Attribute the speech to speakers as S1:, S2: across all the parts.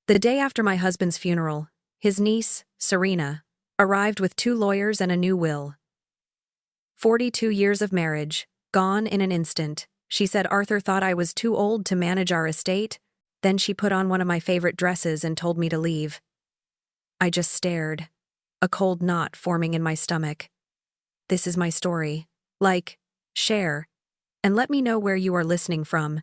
S1: The day after my husband's funeral, his niece, Serena, arrived with 2 lawyers and a new will. 42 years of marriage, gone in an instant. She said Arthur thought I was too old to manage our estate. Then she put on one of my favorite dresses and told me to leave. I just stared, a cold knot forming in my stomach. This is my story. Like, share, and let me know where you are listening from,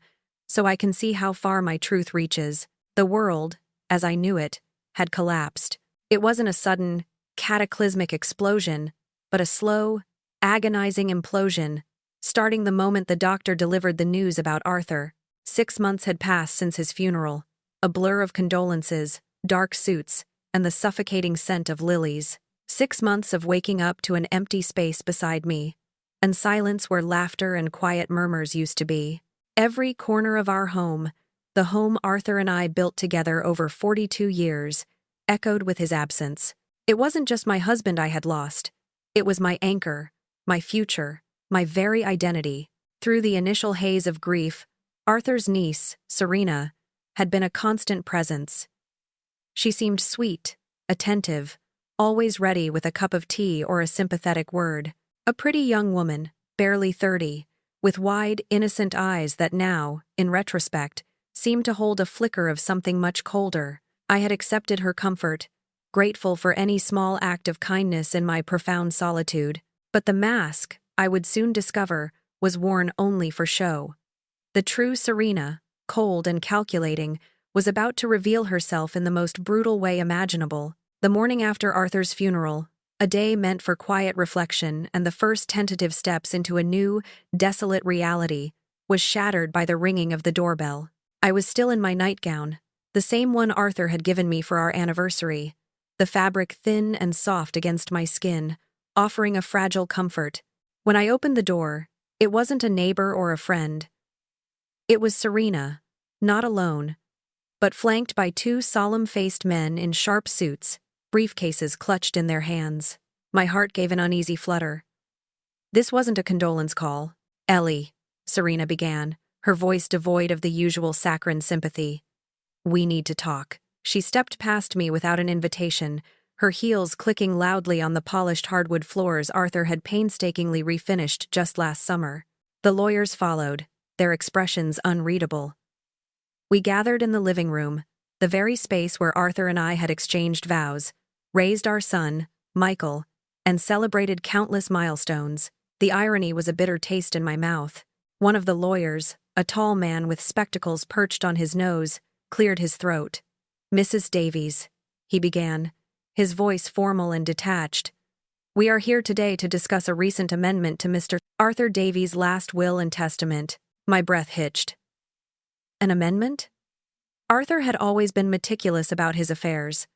S1: so I can see how far my truth reaches. The world, as I knew it, had collapsed. It wasn't a sudden, cataclysmic explosion, but a slow, agonizing implosion, starting the moment the doctor delivered the news about Arthur. 6 months had passed since his funeral, a blur of condolences, dark suits, and the suffocating scent of lilies. 6 months of waking up to an empty space beside me, and silence where laughter and quiet murmurs used to be. Every corner of our home, the home Arthur and I built together over 42 years, echoed with his absence. It wasn't just my husband I had lost. It was my anchor, my future, my very identity. Through the initial haze of grief, Arthur's niece, Serena, had been a constant presence. She seemed sweet, attentive, always ready with a cup of tea or a sympathetic word. A pretty young woman, barely 30, with wide, innocent eyes that now, in retrospect, seemed to hold a flicker of something much colder. I had accepted her comfort, grateful for any small act of kindness in my profound solitude. But the mask, I would soon discover, was worn only for show. The true Serena, cold and calculating, was about to reveal herself in the most brutal way imaginable. The morning after Arthur's funeral, a day meant for quiet reflection and the first tentative steps into a new, desolate reality, was shattered by the ringing of the doorbell. I was still in my nightgown, the same one Arthur had given me for our anniversary, the fabric thin and soft against my skin, offering a fragile comfort. When I opened the door, it wasn't a neighbor or a friend. It was Serena, not alone, but flanked by 2 solemn-faced men in sharp suits, briefcases clutched in their hands. My heart gave an uneasy flutter. This wasn't a condolence call. "Ellie," Serena began, her voice devoid of the usual saccharine sympathy. "We need to talk." She stepped past me without an invitation, her heels clicking loudly on the polished hardwood floors Arthur had painstakingly refinished just last summer. The lawyers followed, their expressions unreadable. We gathered in the living room, the very space where Arthur and I had exchanged vows, raised our son, Michael, and celebrated countless milestones. The irony was a bitter taste in my mouth. One of the lawyers, a tall man with spectacles perched on his nose, cleared his throat. "Mrs. Davies," he began, his voice formal and detached, "we are here today to discuss a recent amendment to Mr. Arthur Davies' last will and testament." My breath hitched. An amendment? Arthur had always been meticulous about his affairs.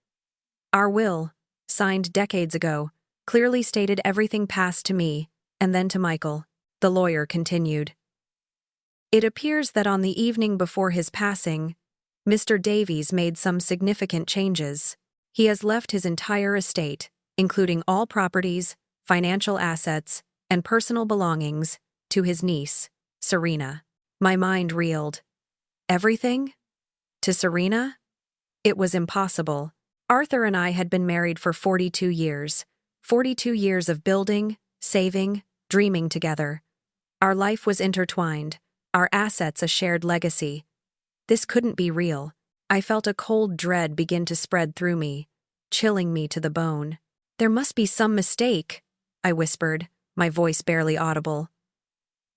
S1: Our will, signed decades ago, clearly stated everything passed to me, and then to Michael. The lawyer continued. It appears that on the evening before his passing, Mr. Davies made some significant changes. He has left his entire estate, including all properties, financial assets, and personal belongings, to his niece, Serena. My mind reeled. Everything? To Serena? It was impossible. Arthur and I had been married for 42 years. 42 years of building, saving, dreaming together. Our life was intertwined, our assets a shared legacy. This couldn't be real. I felt a cold dread begin to spread through me, chilling me to the bone. There must be some mistake, I whispered, my voice barely audible.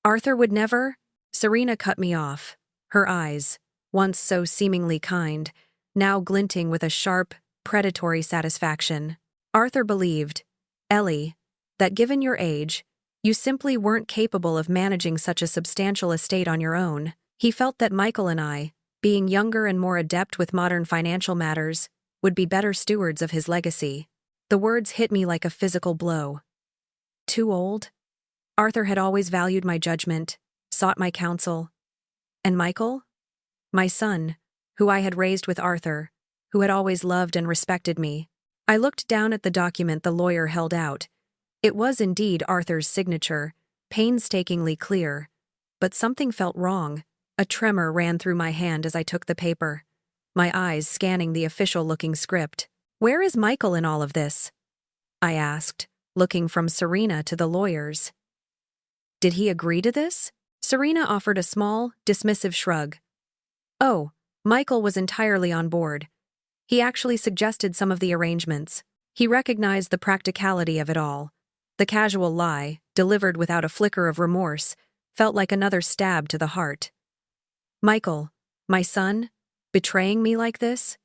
S1: Arthur would never? Serena cut me off, her eyes, once so seemingly kind, now glinting with a sharp, predatory satisfaction. Arthur believed, Ellie, that given your age, you simply weren't capable of managing such a substantial estate on your own. He felt that Michael and I, being younger and more adept with modern financial matters, would be better stewards of his legacy. The words hit me like a physical blow. Too old? Arthur had always valued my judgment, sought my counsel. And Michael? My son, who I had raised with Arthur, who had always loved and respected me. I looked down at the document the lawyer held out. It was indeed Arthur's signature, painstakingly clear. But something felt wrong. A tremor ran through my hand as I took the paper. my eyes scanning the official-looking script. "Where is Michael in all of this?" I asked, looking from Serena to the lawyers. "Did he agree to this?" Serena offered a small, dismissive shrug. "Oh, Michael was entirely on board. He actually suggested some of the arrangements. He recognized the practicality of it all. The casual lie, delivered without a flicker of remorse, felt like another stab to the heart. Michael, my son, betraying me like this?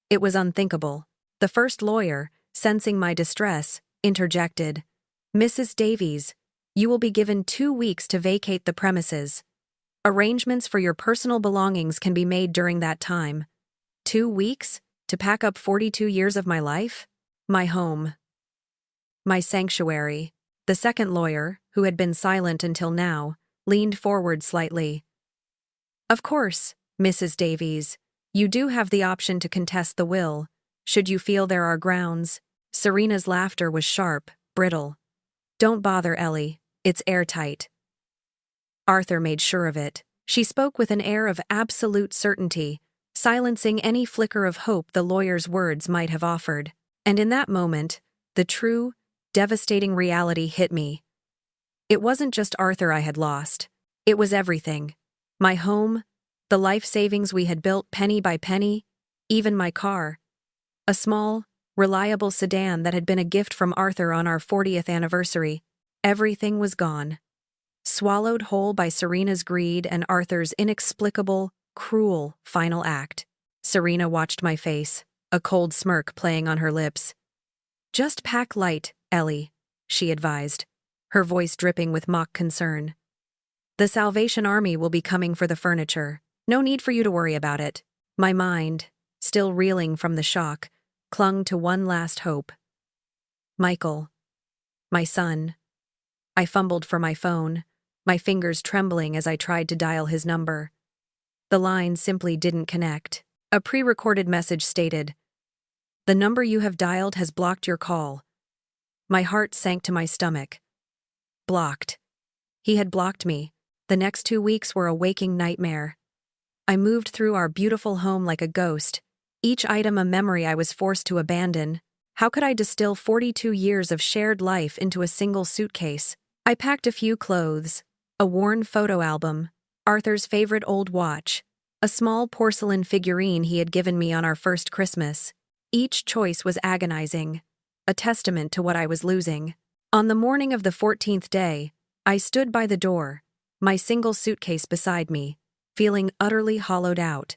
S1: It was unthinkable." The first lawyer, sensing my distress, interjected. "Mrs. Davies, you will be given 2 weeks to vacate the premises. Arrangements for your personal belongings can be made during that time. 2 weeks? To pack up 42 years of my life? My home. My sanctuary." The second lawyer, who had been silent until now, leaned forward slightly. "Of course, Mrs. Davies, you do have the option to contest the will, should you feel there are grounds." Serena's laughter was sharp, brittle. "Don't bother, Ellie, it's airtight." Arthur made sure of it. She spoke with an air of absolute certainty, silencing any flicker of hope the lawyer's words might have offered. And in that moment, the true, devastating reality hit me. It wasn't just Arthur I had lost. It was everything. My home, the life savings we had built penny by penny, even my car. A small, reliable sedan that had been a gift from Arthur on our 40th anniversary. Everything was gone. Swallowed whole by Serena's greed and Arthur's inexplicable, cruel final act. Serena watched my face, a cold smirk playing on her lips. "Just pack light, Ellie," she advised, her voice dripping with mock concern. "The Salvation Army will be coming for the furniture. No need for you to worry about it." My mind, still reeling from the shock, clung to one last hope. Michael. My son. I fumbled for my phone, my fingers trembling as I tried to dial his number. The line simply didn't connect. A pre-recorded message stated, "The number you have dialed has blocked your call." My heart sank to my stomach. Blocked. He had blocked me. The next 2 weeks were a waking nightmare. I moved through our beautiful home like a ghost, each item a memory I was forced to abandon. How could I distill 42 years of shared life into a single suitcase? I packed a few clothes, a worn photo album, Arthur's favorite old watch, a small porcelain figurine he had given me on our first Christmas. Each choice was agonizing, a testament to what I was losing. On the morning of the 14th day, I stood by the door, my single suitcase beside me, feeling utterly hollowed out.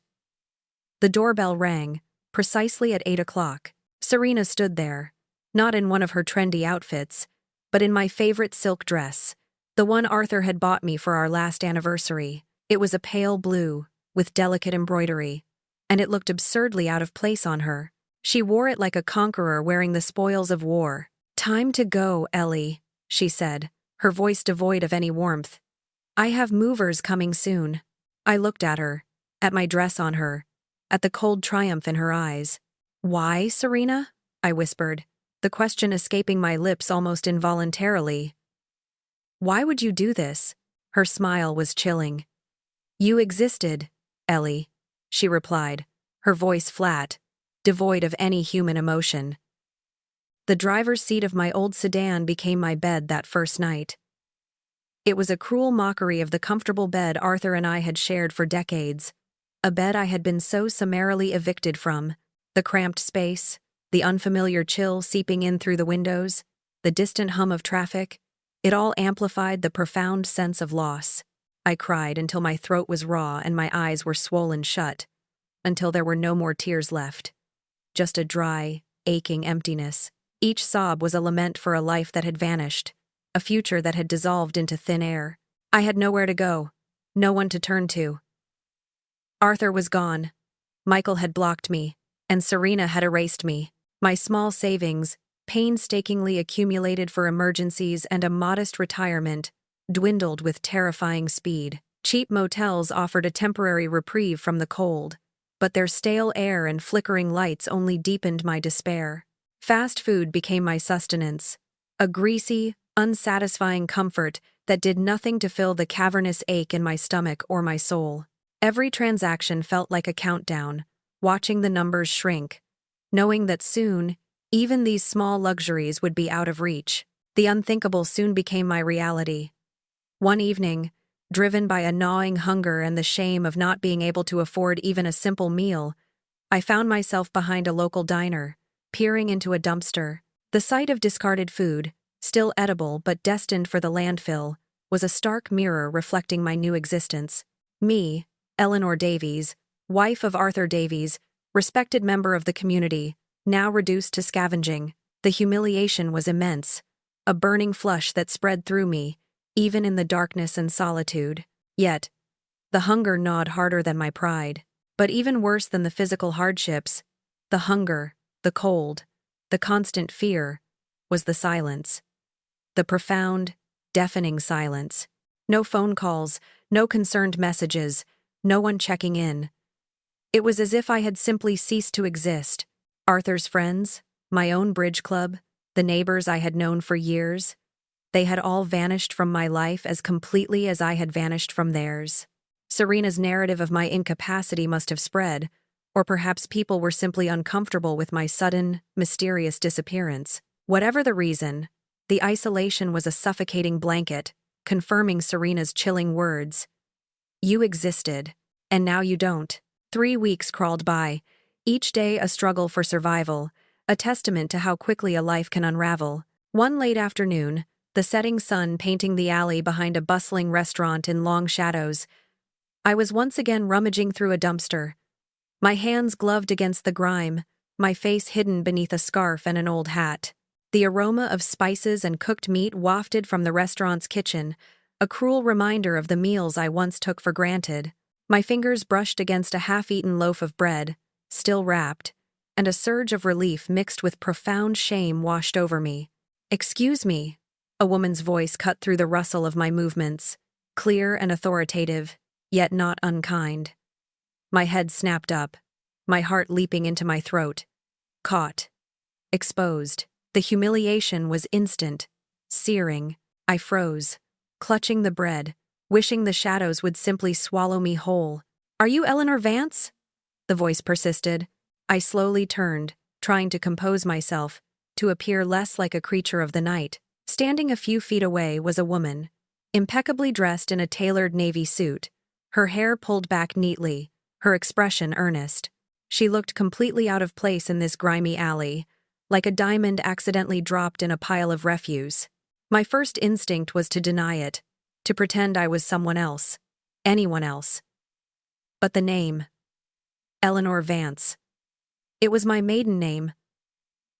S1: The doorbell rang, precisely at 8 o'clock. Serena stood there, not in one of her trendy outfits, but in my favorite silk dress, the one Arthur had bought me for our last anniversary. It was a pale blue, with delicate embroidery, and it looked absurdly out of place on her. She wore it like a conqueror wearing the spoils of war. "Time to go, Ellie," she said, her voice devoid of any warmth. "I have movers coming soon." I looked at her, at my dress on her, at the cold triumph in her eyes. "Why, Serena?" I whispered, the question escaping my lips almost involuntarily. "Why would you do this?" Her smile was chilling. "You existed, Ellie," she replied, her voice flat, devoid of any human emotion. The driver's seat of my old sedan became my bed that first night. It was a cruel mockery of the comfortable bed Arthur and I had shared for decades, a bed I had been so summarily evicted from. The cramped space, the unfamiliar chill seeping in through the windows, the distant hum of traffic, it all amplified the profound sense of loss. I cried until my throat was raw and my eyes were swollen shut, until there were no more tears left. Just a dry, aching emptiness. Each sob was a lament for a life that had vanished, a future that had dissolved into thin air. I had nowhere to go, no one to turn to. Arthur was gone. Michael had blocked me, and Serena had erased me. My small savings, painstakingly accumulated for emergencies and a modest retirement, dwindled with terrifying speed. Cheap motels offered a temporary reprieve from the cold, but their stale air and flickering lights only deepened my despair. Fast food became my sustenance, a greasy, unsatisfying comfort that did nothing to fill the cavernous ache in my stomach or my soul. Every transaction felt like a countdown, watching the numbers shrink, knowing that soon, even these small luxuries would be out of reach. The unthinkable soon became my reality. One evening, driven by a gnawing hunger and the shame of not being able to afford even a simple meal, I found myself behind a local diner, peering into a dumpster. The sight of discarded food, still edible but destined for the landfill, was a stark mirror reflecting my new existence. Me, Eleanor Davies, wife of Arthur Davies, respected member of the community, now reduced to scavenging. The humiliation was immense, a burning flush that spread through me, even in the darkness and solitude. Yet, the hunger gnawed harder than my pride. But even worse than the physical hardships, the hunger, the cold, the constant fear, was the silence. The profound, deafening silence. No phone calls, no concerned messages, no one checking in. It was as if I had simply ceased to exist. Arthur's friends, my own bridge club, the neighbors I had known for years, they had all vanished from my life as completely as I had vanished from theirs. Serena's narrative of my incapacity must have spread, or perhaps people were simply uncomfortable with my sudden, mysterious disappearance. Whatever the reason, the isolation was a suffocating blanket, confirming Serena's chilling words. You existed, and now you don't. 3 weeks crawled by, each day a struggle for survival, a testament to how quickly a life can unravel. One late afternoon, the setting sun painting the alley behind a bustling restaurant in long shadows, I was once again rummaging through a dumpster, my hands gloved against the grime, my face hidden beneath a scarf and an old hat. The aroma of spices and cooked meat wafted from the restaurant's kitchen, a cruel reminder of the meals I once took for granted. My fingers brushed against a half-eaten loaf of bread, still wrapped, and a surge of relief mixed with profound shame washed over me. "Excuse me," a woman's voice cut through the rustle of my movements, clear and authoritative, yet not unkind. My head snapped up, my heart leaping into my throat. Caught. Exposed. The humiliation was instant, searing. I froze, clutching the bread, wishing the shadows would simply swallow me whole. "Are you Eleanor Vance?" the voice persisted. I slowly turned, trying to compose myself, to appear less like a creature of the night. Standing a few feet away was a woman, impeccably dressed in a tailored navy suit, her hair pulled back neatly, her expression earnest. She looked completely out of place in this grimy alley, like a diamond accidentally dropped in a pile of refuse. My first instinct was to deny it, to pretend I was someone else, anyone else. But the name, Eleanor Vance. It was my maiden name.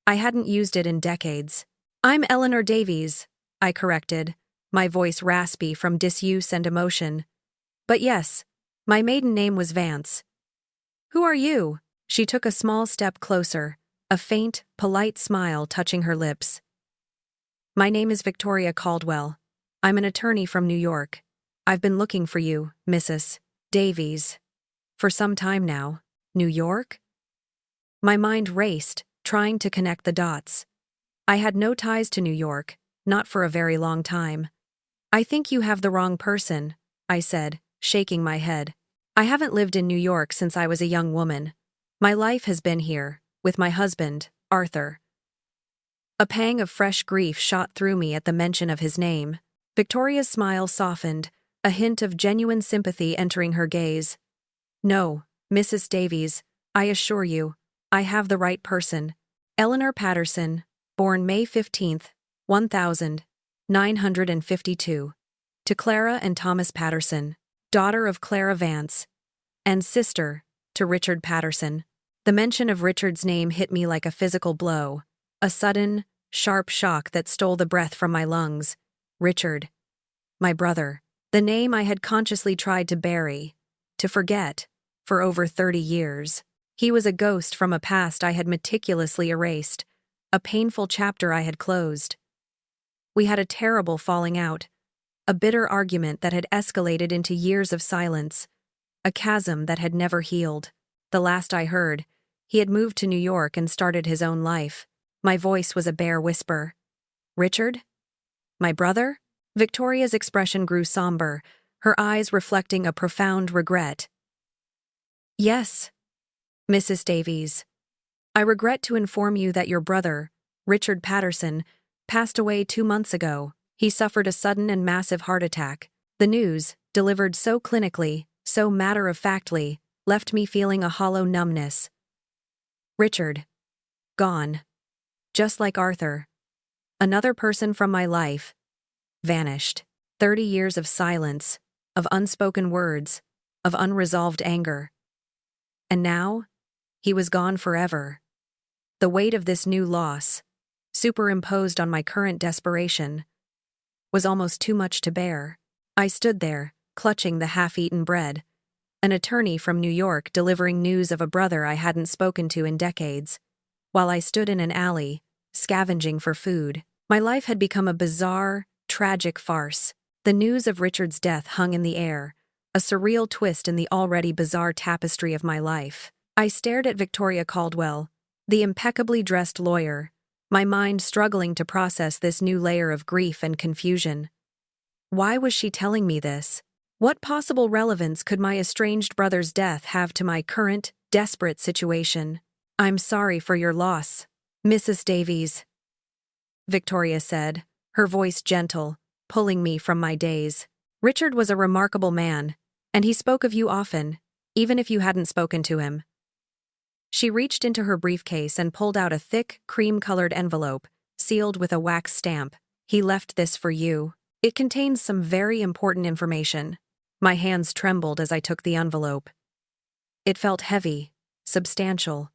S1: I hadn't used it in decades. "I'm Eleanor Davies," I corrected, my voice raspy from disuse and emotion. "But yes, my maiden name was Vance." "Who are you?" She took a small step closer, a faint, polite smile touching her lips. "My name is Victoria Caldwell. I'm an attorney from New York. I've been looking for you, Mrs. Davies, for some time now." New York? My mind raced, trying to connect the dots. I had no ties to New York, not for a very long time. "I think you have the wrong person," I said, shaking my head. "I haven't lived in New York since I was a young woman. My life has been here, with my husband, Arthur." A pang of fresh grief shot through me at the mention of his name. Victoria's smile softened, a hint of genuine sympathy entering her gaze. "No, Mrs. Davies, I assure you, I have the right person. Eleanor Patterson, born May 15th, 1952, to Clara and Thomas Patterson, daughter of Clara Vance, and sister to Richard Patterson." The mention of Richard's name hit me like a physical blow, a sudden, sharp shock that stole the breath from my lungs. Richard. My brother. The name I had consciously tried to bury, to forget, for over 30 years. He was a ghost from a past I had meticulously erased, a painful chapter I had closed. We had a terrible falling out, a bitter argument that had escalated into years of silence, a chasm that had never healed. The last I heard, he had moved to New York and started his own life. My voice was a bare whisper. "Richard? My brother?" Victoria's expression grew somber, her eyes reflecting a profound regret. "Yes, Mrs. Davies, I regret to inform you that your brother, Richard Patterson, passed away 2 months ago. He suffered a sudden and massive heart attack. The news, delivered so clinically, so matter-of-factly, left me feeling a hollow numbness. Richard. Gone. Just like Arthur. Another person from my life. Vanished. 30 years of silence, of unspoken words, of unresolved anger. And now, he was gone forever. The weight of this new loss, superimposed on my current desperation, was almost too much to bear. I stood there, clutching the half-eaten bread, an attorney from New York delivering news of a brother I hadn't spoken to in decades, while I stood in an alley, scavenging for food. My life had become a bizarre, tragic farce. The news of Richard's death hung in the air, a surreal twist in the already bizarre tapestry of my life. I stared at Victoria Caldwell, the impeccably dressed lawyer, my mind struggling to process this new layer of grief and confusion. Why was she telling me this? What possible relevance could my estranged brother's death have to my current, desperate situation? I'm sorry for your loss, Mrs. Davies, Victoria said, her voice gentle, pulling me from my daze. Richard was a remarkable man, and he spoke of you often, even if you hadn't spoken to him. She reached into her briefcase and pulled out a thick, cream-colored envelope, sealed with a wax stamp. He left this for you. It contains some very important information. My hands trembled as I took the envelope. It felt heavy, substantial,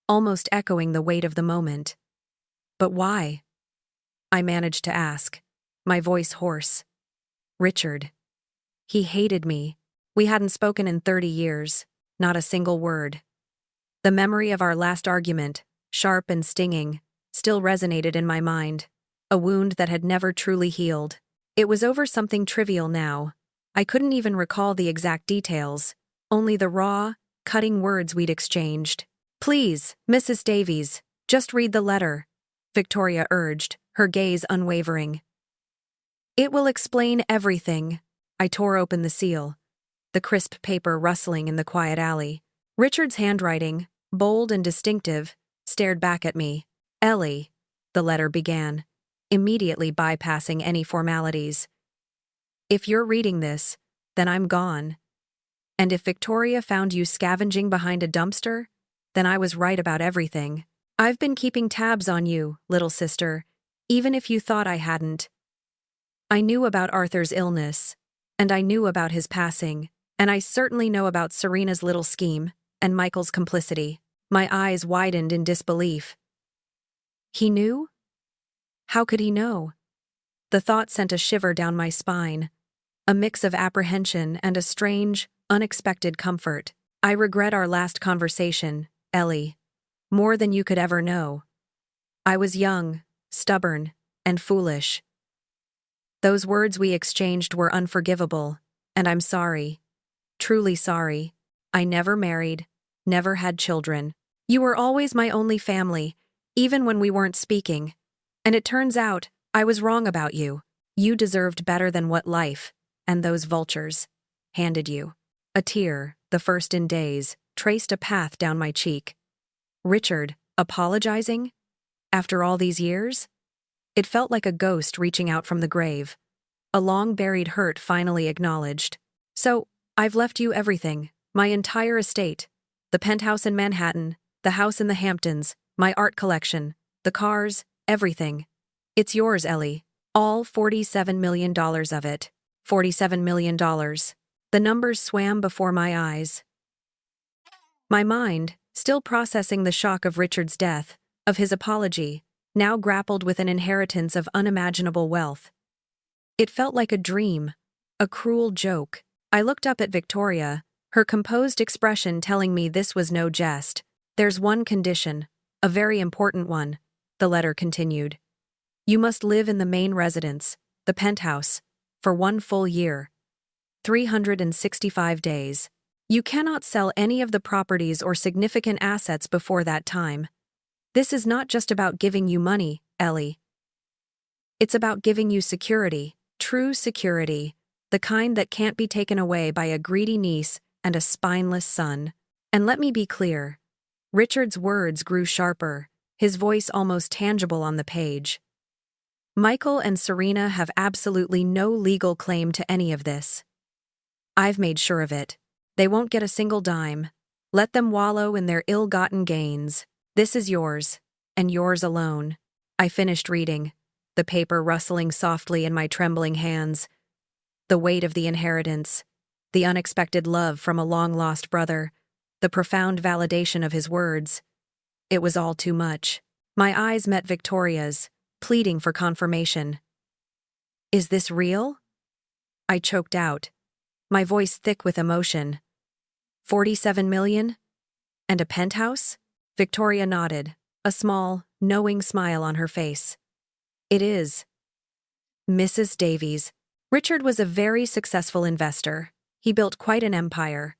S1: almost echoing the weight of the moment. But why? I managed to ask, my voice hoarse. Richard. He hated me. We hadn't spoken in 30 years, not a single word. The memory of our last argument, sharp and stinging, still resonated in my mind, a wound that had never truly healed. It was over something trivial now. I couldn't even recall the exact details, only the raw, cutting words we'd exchanged. Please, Mrs. Davies, just read the letter, Victoria urged, her gaze unwavering. It will explain everything. I tore open the seal, the crisp paper rustling in the quiet alley. Richard's handwriting, bold and distinctive, stared back at me. Ellie, the letter began, immediately bypassing any formalities. If you're reading this, then I'm gone. And if Victoria found you scavenging behind a dumpster, then I was right about everything. I've been keeping tabs on you, little sister, even if you thought I hadn't. I knew about Arthur's illness, and I knew about his passing, and I certainly know about Serena's little scheme and Michael's complicity. My eyes widened in disbelief. He knew? How could he know? The thought sent a shiver down my spine, a mix of apprehension and a strange, unexpected comfort. I regret our last conversation, Ellie, more than you could ever know. I was young, stubborn, and foolish. Those words we exchanged were unforgivable, and I'm sorry. Truly sorry. I never married, never had children. You were always my only family, even when we weren't speaking. And it turns out, I was wrong about you. You deserved better than what life, and those vultures, handed you. A tear, the first in days, traced a path down my cheek. Richard, apologizing? After all these years? It felt like a ghost reaching out from the grave. A long-buried hurt finally acknowledged. So, I've left you everything, my entire estate. The penthouse in Manhattan, the house in the Hamptons, my art collection, the cars, everything. It's yours, Ellie. All $47 million of it. $47 million. The numbers swam before my eyes. My mind, still processing the shock of Richard's death, of his apology, now grappled with an inheritance of unimaginable wealth. It felt like a dream, a cruel joke. I looked up at Victoria, her composed expression telling me this was no jest. There's one condition, a very important one, the letter continued. You must live in the main residence, the penthouse, for 1 full year. 365 days. You cannot sell any of the properties or significant assets before that time. This is not just about giving you money, Ellie. It's about giving you security, true security, the kind that can't be taken away by a greedy niece and a spineless son. And let me be clear, Richard's words grew sharper, his voice almost tangible on the page. Michael and Serena have absolutely no legal claim to any of this. I've made sure of it. They won't get a single dime. Let them wallow in their ill-gotten gains. This is yours, and yours alone. I finished reading, the paper rustling softly in my trembling hands. The weight of the inheritance, the unexpected love from a long-lost brother, the profound validation of his words. It was all too much. My eyes met Victoria's, pleading for confirmation. Is this real? I choked out, my voice thick with emotion. 47 million? And a penthouse? Victoria nodded, a small, knowing smile on her face. It is. Mrs. Davies. Richard was a very successful investor. He built quite an empire.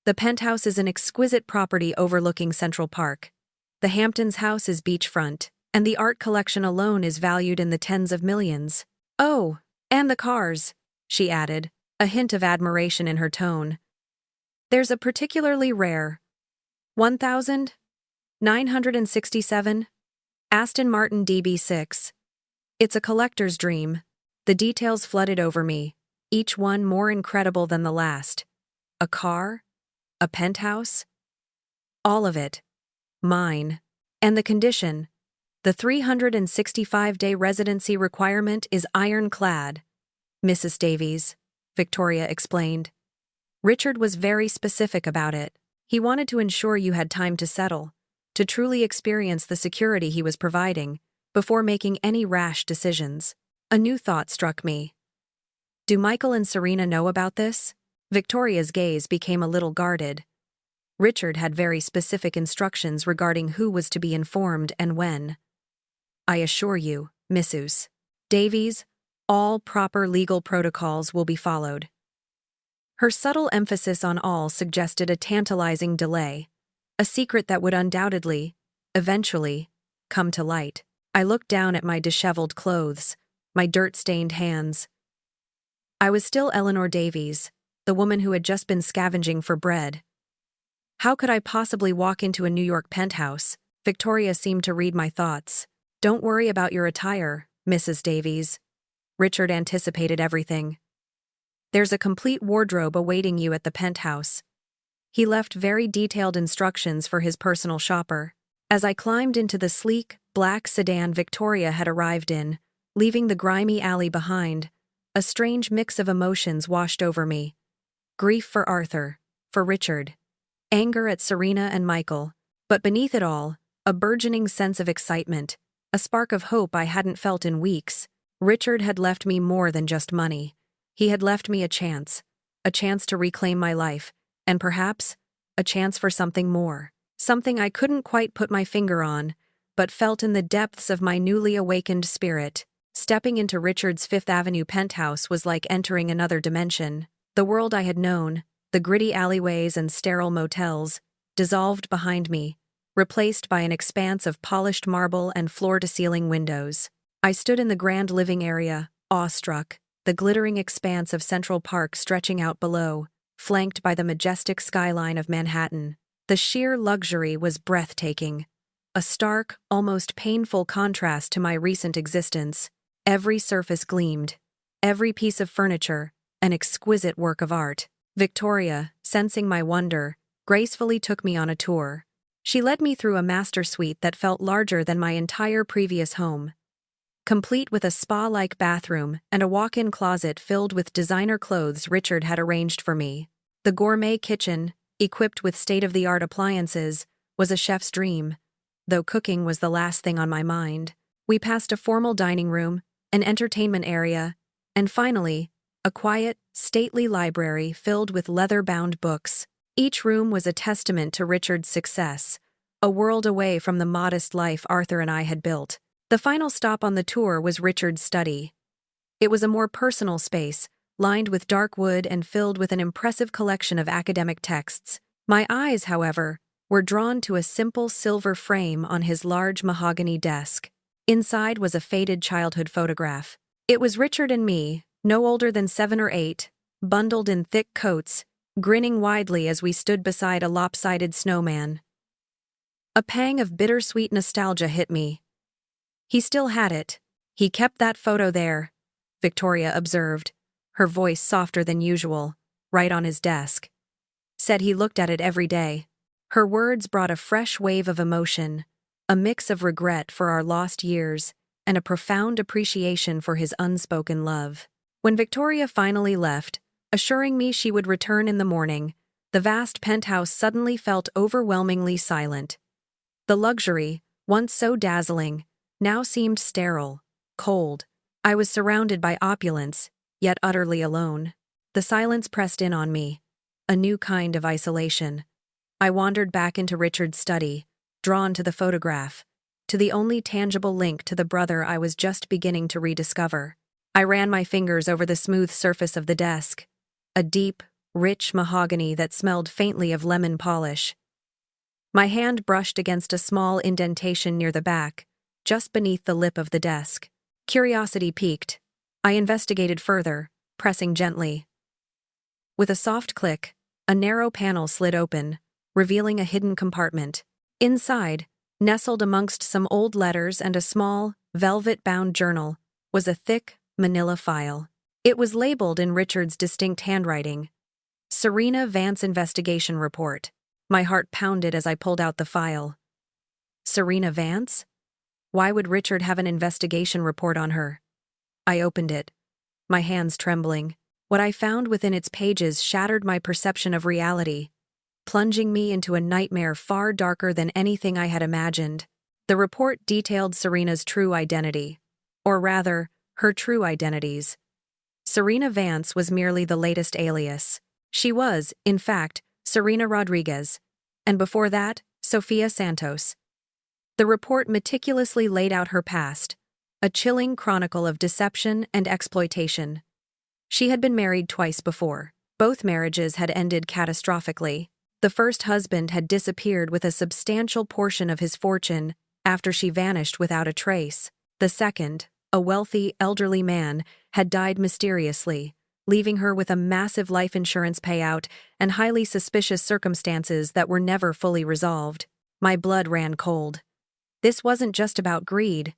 S1: The penthouse is an exquisite property overlooking Central Park. The Hamptons house is beachfront, and the art collection alone is valued in the tens of millions. Oh, and the cars, she added, a hint of admiration in her tone. There's a particularly rare 1,967 Aston Martin DB6. It's a collector's dream. The details flooded over me, each one more incredible than the last. A car? A penthouse? All of it. Mine. And the condition. The 365-day residency requirement is ironclad, Mrs. Davies, Victoria explained. Richard was very specific about it. He wanted to ensure you had time to settle, to truly experience the security he was providing, before making any rash decisions. A new thought struck me. Do Michael and Serena know about this? Victoria's gaze became a little guarded. Richard had very specific instructions regarding who was to be informed and when. I assure you, Mrs. Davies, all proper legal protocols will be followed. Her subtle emphasis on all suggested a tantalizing delay, a secret that would undoubtedly, eventually, come to light. I looked down at my disheveled clothes, my dirt-stained hands. I was still Eleanor Davies, the woman who had just been scavenging for bread. How could I possibly walk into a New York penthouse? Victoria seemed to read my thoughts. Don't worry about your attire, Mrs. Davies. Richard anticipated everything. There's a complete wardrobe awaiting you at the penthouse. He left very detailed instructions for his personal shopper. As I climbed into the sleek, black sedan Victoria had arrived in, leaving the grimy alley behind, a strange mix of emotions washed over me. Grief for Arthur, for Richard, anger at Serena and Michael, but beneath it all, a burgeoning sense of excitement, a spark of hope I hadn't felt in weeks. Richard had left me more than just money. He had left me a chance to reclaim my life, and perhaps, a chance for something more, something I couldn't quite put my finger on, but felt in the depths of my newly awakened spirit. Stepping into Richard's Fifth Avenue penthouse was like entering another dimension. The world I had known, the gritty alleyways and sterile motels, dissolved behind me, replaced by an expanse of polished marble and floor-to-ceiling windows. I stood in the grand living area, awestruck, the glittering expanse of Central Park stretching out below, flanked by the majestic skyline of Manhattan. The sheer luxury was breathtaking, a stark, almost painful contrast to my recent existence. Every surface gleamed, every piece of furniture, an exquisite work of art. Victoria, sensing my wonder, gracefully took me on a tour. She led me through a master suite that felt larger than my entire previous home, complete with a spa-like bathroom and a walk-in closet filled with designer clothes Richard had arranged for me. The gourmet kitchen, equipped with state-of-the-art appliances, was a chef's dream, though cooking was the last thing on my mind. We passed a formal dining room, an entertainment area, and finally, a quiet, stately library filled with leather-bound books. Each room was a testament to Richard's success, a world away from the modest life Arthur and I had built. The final stop on the tour was Richard's study. It was a more personal space, lined with dark wood and filled with an impressive collection of academic texts. My eyes, however, were drawn to a simple silver frame on his large mahogany desk. Inside was a faded childhood photograph. It was Richard and me, no older than 7 or 8, bundled in thick coats, grinning widely as we stood beside a lopsided snowman. A pang of bittersweet nostalgia hit me. He still had it. He kept that photo there, Victoria observed, her voice softer than usual, right on his desk. Said he looked at it every day. Her words brought a fresh wave of emotion, a mix of regret for our lost years and a profound appreciation for his unspoken love. When Victoria finally left, assuring me she would return in the morning, the vast penthouse suddenly felt overwhelmingly silent. The luxury, once so dazzling, now seemed sterile, cold. I was surrounded by opulence, yet utterly alone. The silence pressed in on me, a new kind of isolation. I wandered back into Richard's study, drawn to the photograph, to the only tangible link to the brother I was just beginning to rediscover. I ran my fingers over the smooth surface of the desk, a deep, rich mahogany that smelled faintly of lemon polish. My hand brushed against a small indentation near the back, just beneath the lip of the desk. Curiosity piqued. I investigated further, pressing gently. With a soft click, a narrow panel slid open, revealing a hidden compartment. Inside, nestled amongst some old letters and a small, velvet-bound journal, was a thick, manila file. It was labeled in Richard's distinct handwriting, Serena Vance Investigation Report. My heart pounded as I pulled out the file. Serena Vance? Why would Richard have an investigation report on her? I opened it, my hands trembling. What I found within its pages shattered my perception of reality, plunging me into a nightmare far darker than anything I had imagined. The report detailed Serena's true identity, or rather, her true identities. Serena Vance was merely the latest alias. She was, in fact, Serena Rodriguez, and before that, Sofia Santos. The report meticulously laid out her past, a chilling chronicle of deception and exploitation. She had been married twice before. Both marriages had ended catastrophically. The first husband had disappeared with a substantial portion of his fortune after she vanished without a trace. The second, a wealthy, elderly man, had died mysteriously, leaving her with a massive life insurance payout and highly suspicious circumstances that were never fully resolved. My blood ran cold. This wasn't just about greed.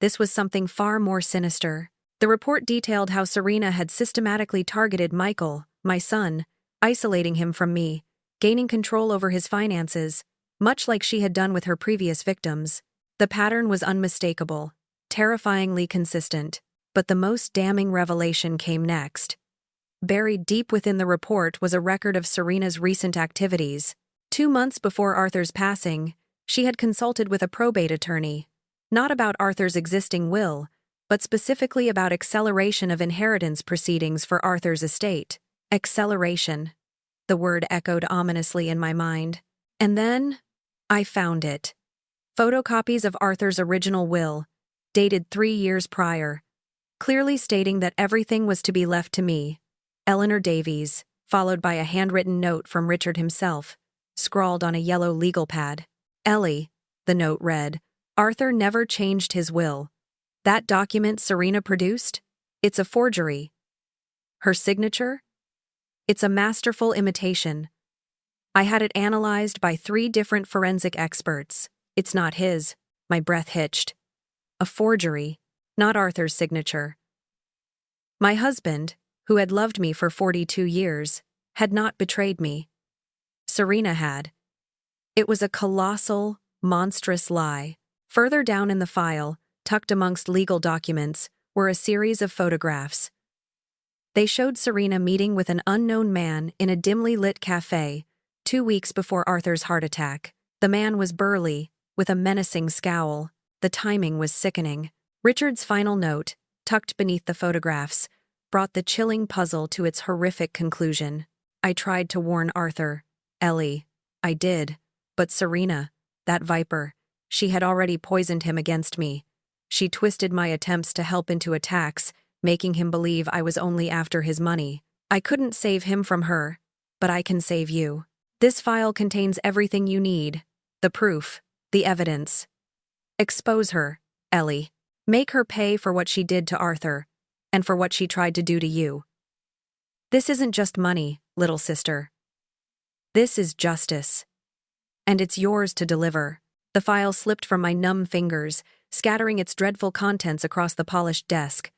S1: This was something far more sinister. The report detailed how Serena had systematically targeted Michael, my son, isolating him from me, gaining control over his finances, much like she had done with her previous victims. The pattern was unmistakable, terrifyingly consistent, but the most damning revelation came next. Buried deep within the report was a record of Serena's recent activities. 2 months before Arthur's passing, she had consulted with a probate attorney, not about Arthur's existing will, but specifically about acceleration of inheritance proceedings for Arthur's estate. Acceleration. The word echoed ominously in my mind. And then, I found it. Photocopies of Arthur's original will, dated 3 years prior, clearly stating that everything was to be left to me, Eleanor Davies, followed by a handwritten note from Richard himself, scrawled on a yellow legal pad. Ellie, the note read, Arthur never changed his will. That document Serena produced? It's a forgery. Her signature? It's a masterful imitation. I had it analyzed by 3 different forensic experts. It's not his. My breath hitched. A forgery, not Arthur's signature. My husband, who had loved me for 42 years, had not betrayed me. Serena had. It was a colossal, monstrous lie. Further down in the file, tucked amongst legal documents, were a series of photographs. They showed Serena meeting with an unknown man in a dimly lit cafe 2 weeks before Arthur's heart attack. The man was burly, with a menacing scowl. The timing was sickening. Richard's final note, tucked beneath the photographs, brought the chilling puzzle to its horrific conclusion. I tried to warn Arthur. Ellie. I did. But Serena, that viper, she had already poisoned him against me. She twisted my attempts to help into attacks, making him believe I was only after his money. I couldn't save him from her, but I can save you. This file contains everything you need. The proof, the evidence. Expose her, Ellie. Make her pay for what she did to Arthur, and for what she tried to do to you. This isn't just money, little sister. This is justice. And it's yours to deliver. The file slipped from my numb fingers, scattering its dreadful contents across the polished desk.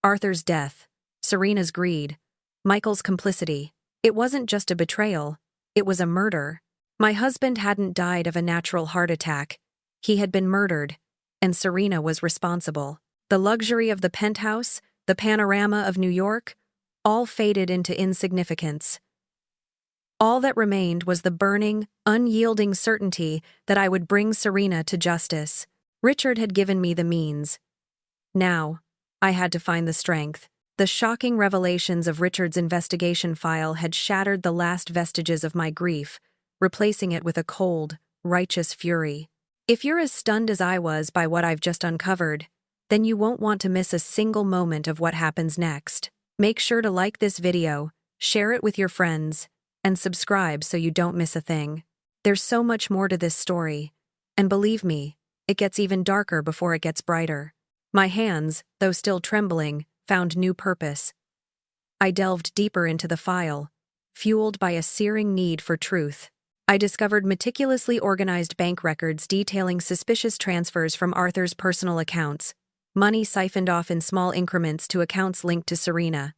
S1: Arthur's death, Serena's greed, Michael's complicity. It wasn't just a betrayal, it was a murder. My husband hadn't died of a natural heart attack. He had been murdered, and Serena was responsible. The luxury of the penthouse, the panorama of New York, all faded into insignificance. All that remained was the burning, unyielding certainty that I would bring Serena to justice. Richard had given me the means. Now, I had to find the strength. The shocking revelations of Richard's investigation file had shattered the last vestiges of my grief, replacing it with a cold, righteous fury. If you're as stunned as I was by what I've just uncovered, then you won't want to miss a single moment of what happens next. Make sure to like this video, share it with your friends, and subscribe so you don't miss a thing. There's so much more to this story, and believe me, it gets even darker before it gets brighter. My hands, though still trembling, found new purpose. I delved deeper into the file, fueled by a searing need for truth. I discovered meticulously organized bank records detailing suspicious transfers from Arthur's personal accounts, money siphoned off in small increments to accounts linked to Serena.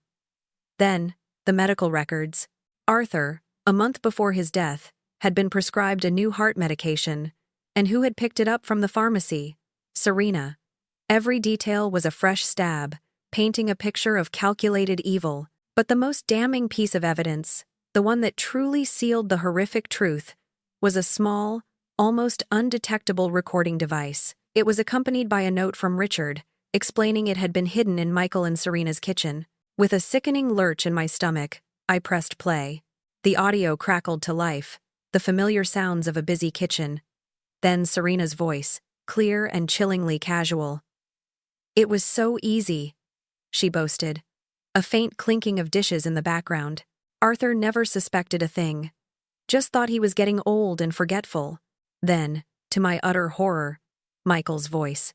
S1: Then, the medical records. Arthur, a month before his death, had been prescribed a new heart medication, and who had picked it up from the pharmacy? Serena. Every detail was a fresh stab, painting a picture of calculated evil. But the most damning piece of evidence, the one that truly sealed the horrific truth, was a small, almost undetectable recording device. It was accompanied by a note from Richard, explaining it had been hidden in Michael and Serena's kitchen. With a sickening lurch in my stomach, I pressed play. The audio crackled to life, the familiar sounds of a busy kitchen. Then Serena's voice, clear and chillingly casual. "It was so easy," she boasted. A faint clinking of dishes in the background. Arthur never suspected a thing. Just thought he was getting old and forgetful. Then, to my utter horror, Michael's voice.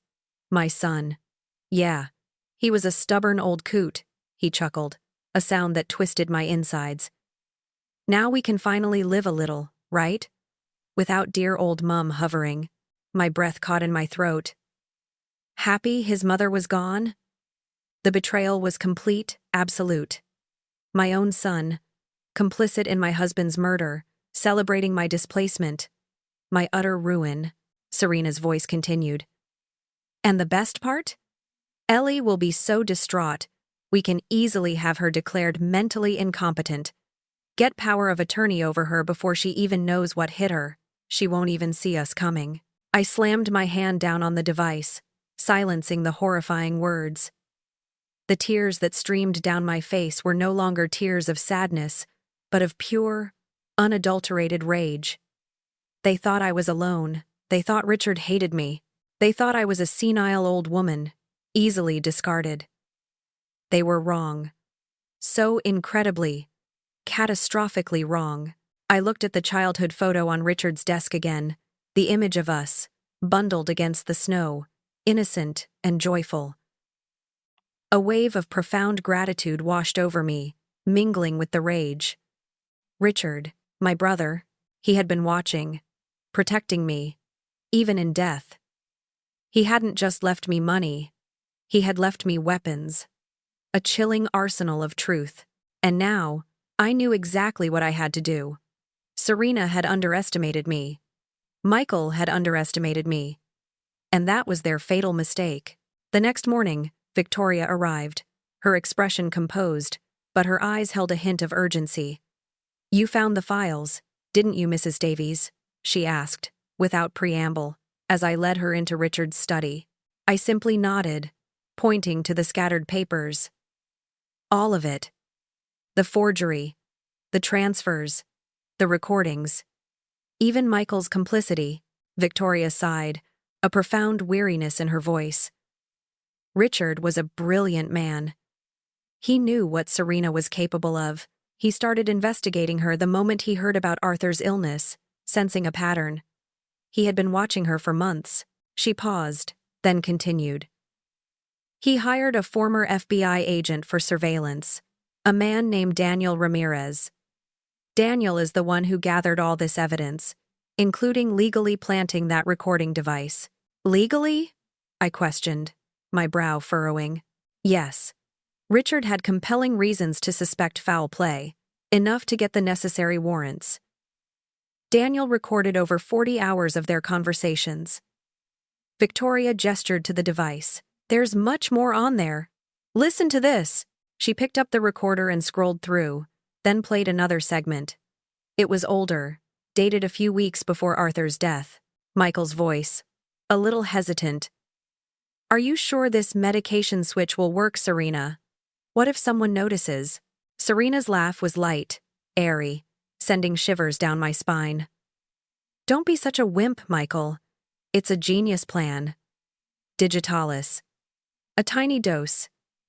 S1: "My son." "Yeah. He was a stubborn old coot," he chuckled, a sound that twisted my insides. "Now we can finally live a little, right? Without dear old Mum hovering." My breath caught in my throat. Happy his mother was gone? The betrayal was complete, absolute. My own son, complicit in my husband's murder, celebrating my displacement, my utter ruin, Serena's voice continued. And the best part? Ellie will be so distraught, we can easily have her declared mentally incompetent. Get power of attorney over her before she even knows what hit her. She won't even see us coming. I slammed my hand down on the device, silencing the horrifying words. The tears that streamed down my face were no longer tears of sadness, but of pure, unadulterated rage. They thought I was alone. They thought Richard hated me. They thought I was a senile old woman, easily discarded. They were wrong. So incredibly, catastrophically wrong. I looked at the childhood photo on Richard's desk again, the image of us, bundled against the snow, innocent and joyful. A wave of profound gratitude washed over me, mingling with the rage. Richard, my brother, he had been watching, protecting me, even in death. He hadn't just left me money, he had left me weapons, a chilling arsenal of truth. And now, I knew exactly what I had to do. Serena had underestimated me. Michael had underestimated me. And that was their fatal mistake. The next morning, Victoria arrived, her expression composed, but her eyes held a hint of urgency. "You found the files, didn't you, Mrs. Davies?" she asked, without preamble, as I led her into Richard's study. I simply nodded, pointing to the scattered papers. All of it. The forgery, the transfers, the recordings. Even Michael's complicity, Victoria sighed, a profound weariness in her voice. Richard was a brilliant man. He knew what Serena was capable of. He started investigating her the moment he heard about Arthur's illness, sensing a pattern. He had been watching her for months. She paused, then continued. He hired a former FBI agent for surveillance, a man named Daniel Ramirez. Daniel is the one who gathered all this evidence. including legally planting that recording device. Legally? I questioned, my brow furrowing. Yes. Richard had compelling reasons to suspect foul play, enough to get the necessary warrants. Daniel recorded over 40 hours of their conversations. Victoria gestured to the device. There's much more on there. Listen to this. She picked up the recorder and scrolled through, then played another segment. It was older, dated a few weeks before Arthur's death. Michael's voice, a little hesitant. Are you sure this medication switch will work, Serena? What if someone notices? Serena's laugh was light, airy, sending shivers down my spine. Don't be such a wimp, Michael. It's a genius plan. Digitalis. A tiny dose,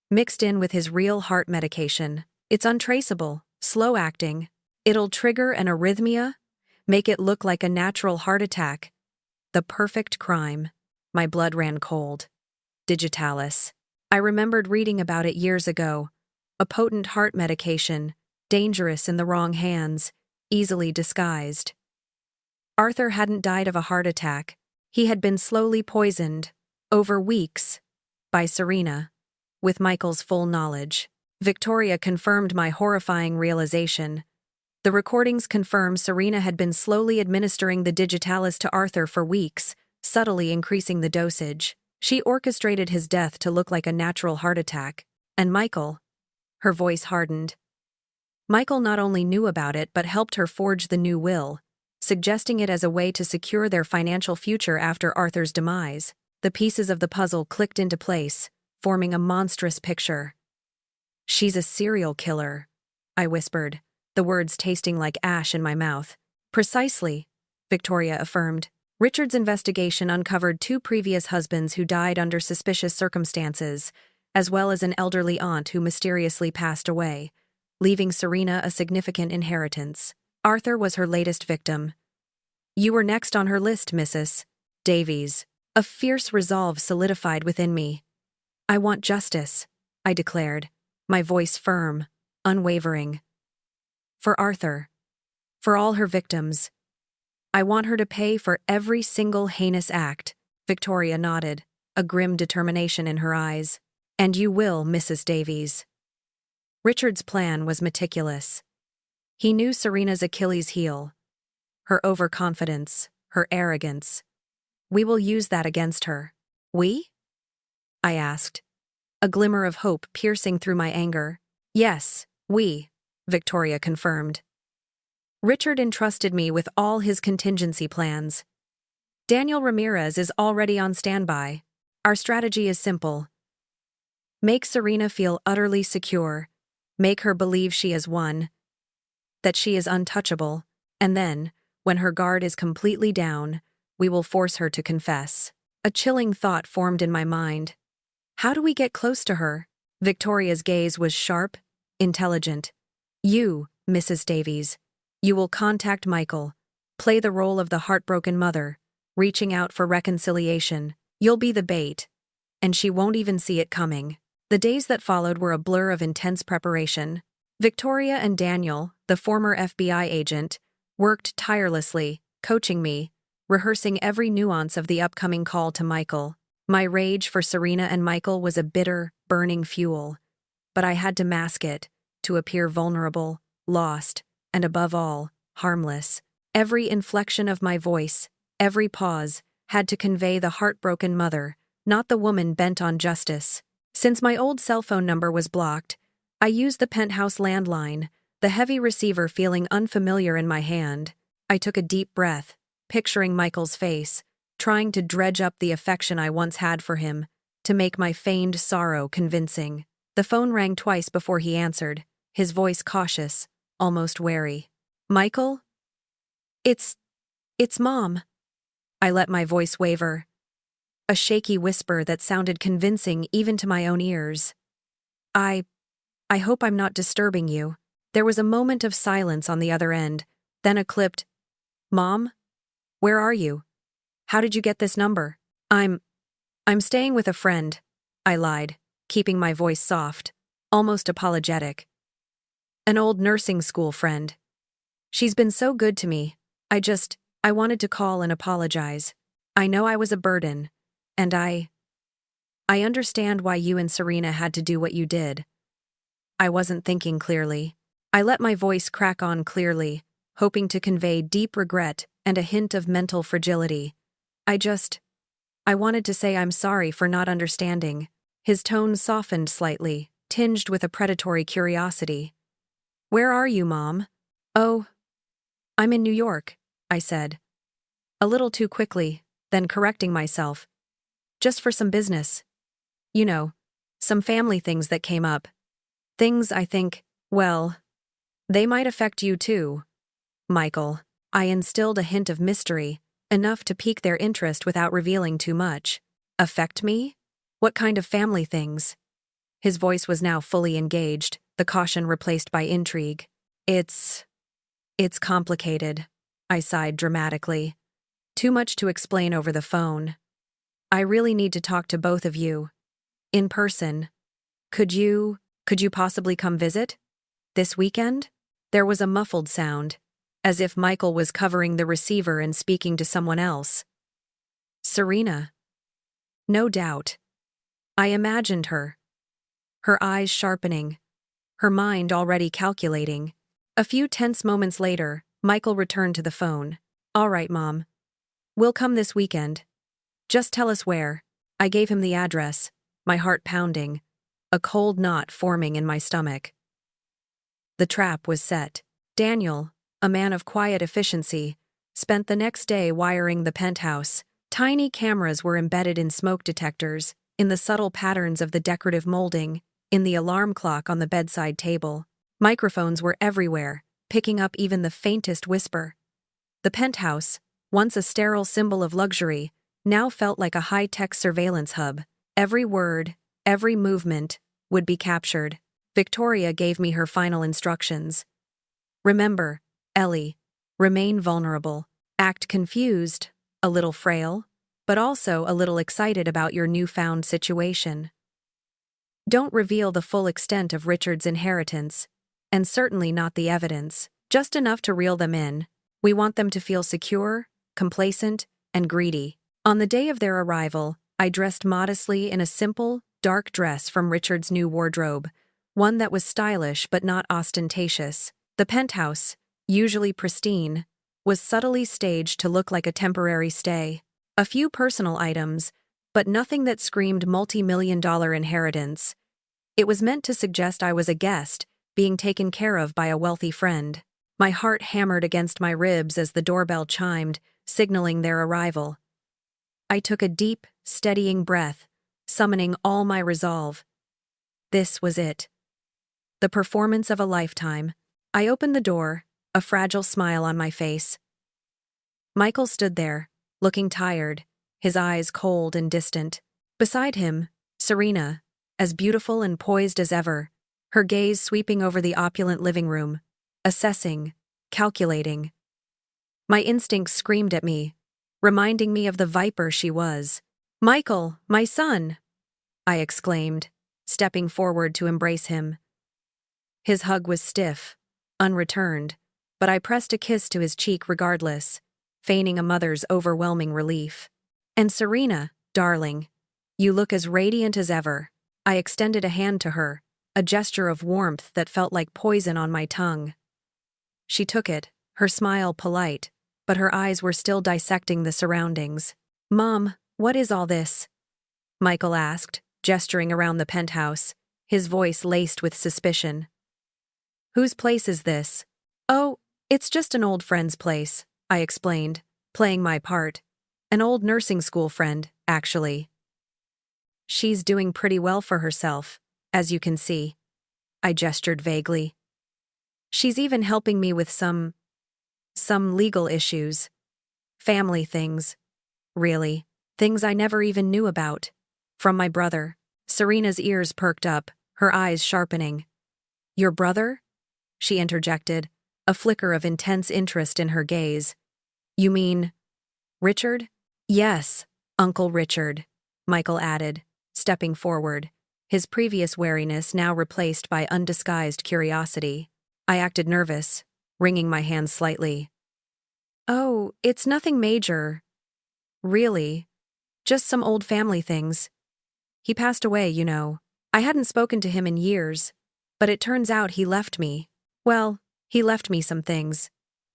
S1: mixed in with his real heart medication. It's untraceable, slow-acting. It'll trigger an arrhythmia, make it look like a natural heart attack. The perfect crime. My blood ran cold. Digitalis. I remembered reading about it years ago. A potent heart medication, dangerous in the wrong hands, easily disguised. Arthur hadn't died of a heart attack. He had been slowly poisoned, over weeks, by Serena, with Michael's full knowledge. Victoria confirmed my horrifying realization. The recordings confirm Serena had been slowly administering the digitalis to Arthur for weeks, subtly increasing the dosage. She orchestrated his death to look like a natural heart attack. And Michael? Her voice hardened. Michael not only knew about it but helped her forge the new will, suggesting it as a way to secure their financial future after Arthur's demise. The pieces of the puzzle clicked into place, forming a monstrous picture. She's a serial killer, I whispered, the words tasting like ash in my mouth. Precisely, Victoria affirmed. Richard's investigation uncovered 2 previous husbands who died under suspicious circumstances, as well as an elderly aunt who mysteriously passed away, leaving Serena a significant inheritance. Arthur was her latest victim. You were next on her list, Mrs. Davies. A fierce resolve solidified within me. I want justice, I declared, my voice firm, unwavering. For Arthur. For all her victims. I want her to pay for every single heinous act. Victoria nodded, a grim determination in her eyes. And you will, Mrs. Davies. Richard's plan was meticulous. He knew Serena's Achilles heel. Her overconfidence, her arrogance. We will use that against her. We? I asked, a glimmer of hope piercing through my anger. Yes, we, Victoria confirmed. Richard entrusted me with all his contingency plans. Daniel Ramirez is already on standby. Our strategy is simple. Make Serena feel utterly secure, make her believe she is won, that she is untouchable, and then, when her guard is completely down, we will force her to confess. A chilling thought formed in my mind. How do we get close to her? Victoria's gaze was sharp, intelligent. You, Mrs. Davies, you will contact Michael, play the role of the heartbroken mother, reaching out for reconciliation. You'll be the bait, and she won't even see it coming. The days that followed were a blur of intense preparation. Victoria and Daniel, the former FBI agent, worked tirelessly, coaching me, rehearsing every nuance of the upcoming call to Michael. My rage for Serena and Michael was a bitter, burning fuel, but I had to mask it, to appear vulnerable, lost, and above all, harmless. Every inflection of my voice, every pause, had to convey the heartbroken mother, not the woman bent on justice. Since my old cell phone number was blocked, I used the penthouse landline, the heavy receiver feeling unfamiliar in my hand. I took a deep breath, picturing Michael's face, trying to dredge up the affection I once had for him, to make my feigned sorrow convincing. The phone rang twice before he answered, his voice cautious, almost wary. Michael? It's Mom. I let my voice waver. A shaky whisper that sounded convincing even to my own ears. I hope I'm not disturbing you. There was a moment of silence on the other end, then a clipped, Mom? Where are you? How did you get this number? I'm staying with a friend, I lied, keeping my voice soft, almost apologetic. An old nursing school friend. She's been so good to me. I I wanted to call and apologize. I know I was a burden, and I understand why you and Serena had to do what you did. I wasn't thinking clearly. I let my voice crack on clearly, hoping to convey deep regret and a hint of mental fragility. I wanted to say I'm sorry for not understanding. His tone softened slightly, tinged with a predatory curiosity. Where are you, Mom? Oh, I'm in New York, I said. A little too quickly, then correcting myself. Just for some business. You know, some family things that came up. Things I think, well, they might affect you too, Michael. I instilled a hint of mystery, enough to pique their interest without revealing too much. Affect me? What kind of family things? His voice was now fully engaged, the caution replaced by intrigue. It's complicated, I sighed dramatically. Too much to explain over the phone. I really need to talk to both of you. In person. Could you possibly come visit? This weekend? There was a muffled sound, as if Michael was covering the receiver and speaking to someone else. Serena. No doubt. I imagined her. Her eyes sharpening. Her mind already calculating. A few tense moments later, Michael returned to the phone. All right, Mom. We'll come this weekend. Just tell us where. I gave him the address, my heart pounding, a cold knot forming in my stomach. The trap was set. Daniel, a man of quiet efficiency, spent the next day wiring the penthouse. Tiny cameras were embedded in smoke detectors, in the subtle patterns of the decorative molding, in the alarm clock on the bedside table. Microphones were everywhere, picking up even the faintest whisper. The penthouse, once a sterile symbol of luxury, now felt like a high-tech surveillance hub. Every word, every movement, would be captured. Victoria gave me her final instructions. Remember, Ellie, remain vulnerable. Act confused, a little frail, but also a little excited about your newfound situation. Don't reveal the full extent of Richard's inheritance, and certainly not the evidence, just enough to reel them in. We want them to feel secure, complacent, and greedy. On the day of their arrival, I dressed modestly in a simple, dark dress from Richard's new wardrobe, one that was stylish but not ostentatious. The penthouse, usually pristine, was subtly staged to look like a temporary stay. A few personal items, but nothing that screamed multi-million-dollar inheritance. It was meant to suggest I was a guest, being taken care of by a wealthy friend. My heart hammered against my ribs as the doorbell chimed, signaling their arrival. I took a deep, steadying breath, summoning all my resolve. This was it. The performance of a lifetime. I opened the door, a fragile smile on my face. Michael stood there, looking tired, his eyes cold and distant. Beside him, Serena, as beautiful and poised as ever, her gaze sweeping over the opulent living room, assessing, calculating. My instincts screamed at me, reminding me of the viper she was. Michael, my son! I exclaimed, stepping forward to embrace him. His hug was stiff, unreturned, but I pressed a kiss to his cheek regardless, feigning a mother's overwhelming relief. And Serena, darling, you look as radiant as ever. I extended a hand to her, a gesture of warmth that felt like poison on my tongue. She took it, her smile polite, but her eyes were still dissecting the surroundings. Mom, what is all this? Michael asked, gesturing around the penthouse, his voice laced with suspicion. Whose place is this? Oh, it's just an old friend's place, I explained, playing my part. An old nursing school friend, actually. She's doing pretty well for herself, as you can see. I gestured vaguely. She's even helping me with some legal issues. Family things. Really. Things I never even knew about. From my brother. Serena's ears perked up, her eyes sharpening. Your brother? She interjected, a flicker of intense interest in her gaze. You mean Richard? Yes, Uncle Richard, Michael added, stepping forward, his previous wariness now replaced by undisguised curiosity. I acted nervous, wringing my hands slightly. Oh, it's nothing major. Really. Just some old family things. He passed away, you know. I hadn't spoken to him in years, but it turns out he left me. Well, he left me some things.